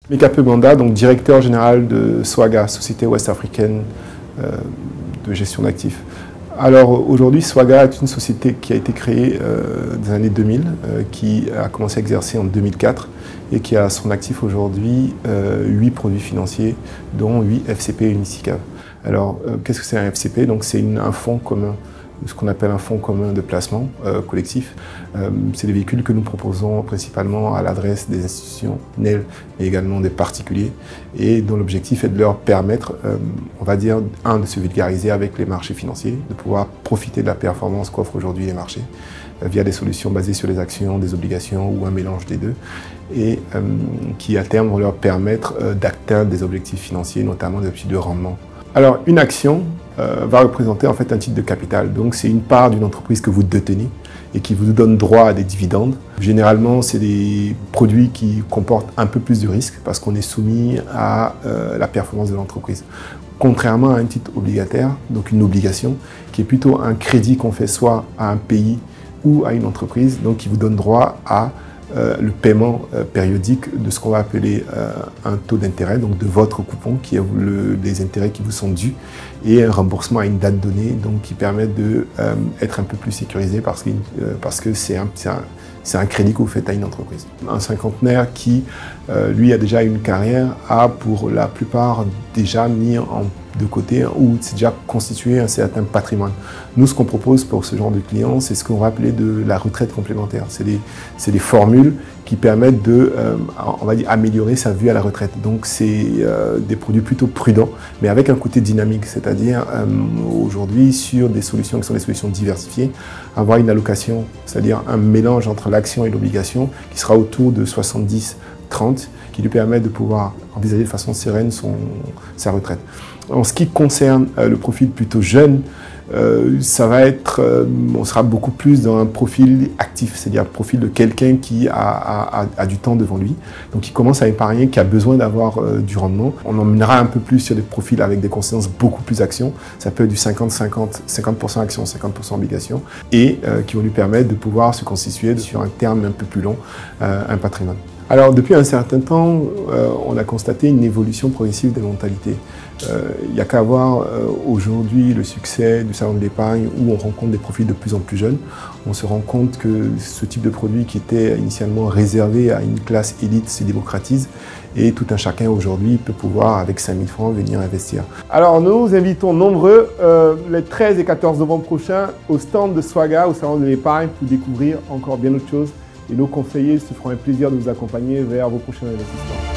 Mekape Banda, donc directeur général de Swaga, société ouest-africaine de gestion d'actifs. Alors aujourd'hui, Swaga est une société qui a été créée dans les années 2000, qui a commencé à exercer en 2004 et qui a son actif aujourd'hui 8 produits financiers, dont 8 FCP et une SICAV. Alors, qu'est-ce que c'est un FCP? Donc c'est un fonds commun, ce qu'on appelle un fonds commun de placement collectif. C'est des véhicules que nous proposons principalement à l'adresse des institutionnels et également des particuliers et dont l'objectif est de leur permettre, on va dire, de se vulgariser avec les marchés financiers, de pouvoir profiter de la performance qu'offrent aujourd'hui les marchés via des solutions basées sur les actions, des obligations ou un mélange des deux et qui à terme vont leur permettre d'atteindre des objectifs financiers, notamment des objectifs de rendement. Alors, une action va représenter en fait un titre de capital. Donc, c'est une part d'une entreprise que vous détenez et qui vous donne droit à des dividendes. Généralement, c'est des produits qui comportent un peu plus de risques parce qu'on est soumis à la performance de l'entreprise. Contrairement à un titre obligataire, donc une obligation, qui est plutôt un crédit qu'on fait soit à un pays ou à une entreprise, donc qui vous donne droit à le paiement périodique de ce qu'on va appeler un taux d'intérêt, donc de votre coupon, qui est les intérêts qui vous sont dus, et un remboursement à une date donnée, donc qui permet d'être un peu plus sécurisé parce que c'est un crédit que vous faites à une entreprise. Un cinquantenaire qui, lui, a déjà une carrière, a pour la plupart déjà mis de côté ou c'est déjà constitué un certain patrimoine. Nous, ce qu'on propose pour ce genre de clients, c'est ce qu'on va appeler de la retraite complémentaire. C'est des formules qui permettent de, on va dire, améliorer sa vue à la retraite. Donc, c'est des produits plutôt prudents, mais avec un côté dynamique, c'est-à-dire aujourd'hui, sur des solutions qui sont des solutions diversifiées, avoir une allocation, c'est-à-dire un mélange entre l'action et l'obligation qui sera autour de 70-30, qui lui permet de pouvoir envisager de façon sereine sa retraite. En ce qui concerne le profil plutôt jeune, ça va être, on sera beaucoup plus dans un profil actif, c'est-à-dire un profil de quelqu'un qui a du temps devant lui, donc qui commence à épargner, qui a besoin d'avoir du rendement. On emmènera un peu plus sur des profils avec des consciences beaucoup plus actions, ça peut être du 50-50, 50% actions, 50% obligations, et qui vont lui permettre de pouvoir se constituer sur un terme un peu plus long, un patrimoine. Alors, depuis un certain temps, on a constaté une évolution progressive des mentalités. Il n'y a qu'à voir aujourd'hui le succès du salon de l'épargne où on rencontre des profils de plus en plus jeunes. On se rend compte que ce type de produit qui était initialement réservé à une classe élite se démocratise et tout un chacun aujourd'hui peut pouvoir, avec 5 000 francs, venir investir. Alors, nous invitons nombreux les 13 et 14 novembre prochains au stand de Swaga, au salon de l'épargne, pour découvrir encore bien autre chose. Et nos conseillers se feront un plaisir de vous accompagner vers vos prochains investissements.